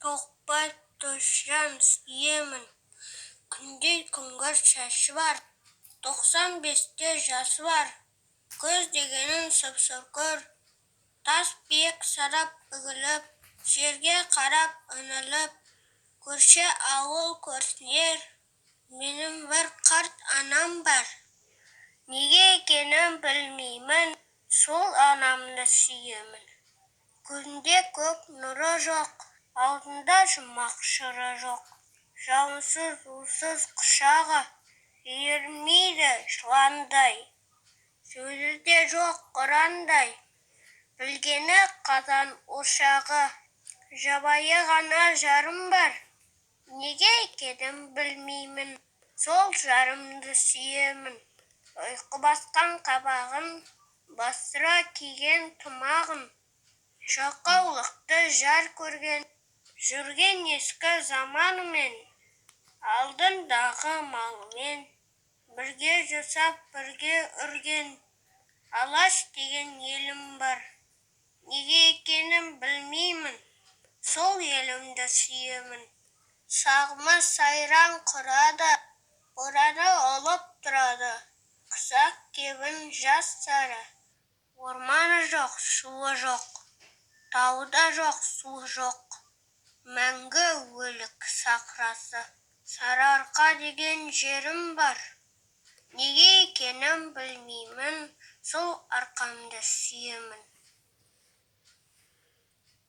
Тоқпай тошжан сүйемін. Күндей күңгір шашы бар, 95-те жасы бар. Көз дегенін сұп-сұр, тас биік сарап үгіліп, жерге қарап үңіліп, көрші ауыл көрінер, менің бір қарт анам бар. Неге екенін білмеймін, сол анамды сүйемін. Көзінде көк нұры жоқ, аузында жұмақ жыры жоқ. Жауынсыз, усыз құшағы, үйірмейді жыландай. Сөзі де жоқ құрандай, білгені қазан ошағы. Жабайы ғана жарым бар, неге екенін білмеймін, сол жарымды сүйемін. Ұйқы басқан қабағын, бастыра киген тымағын, жалқаулықты жар көрген, жүрген ескі заманымен, алдындағы малымен, бірге жасап, бірге үрген, алаш деген елім бар. Неге екенін білмеймін, сол елімді сүйемін. Сағымы сайран құрады, бораны олып тұрады, құсақ кебін жас сары. Орманы жоқ, суы жоқ, тауы да жоқ, суы жоқ. Мәңгі өлік сахрасы, Сарыарқа деген жерім бар. Неге екенін білмеймін, сол арқамды сүйемін.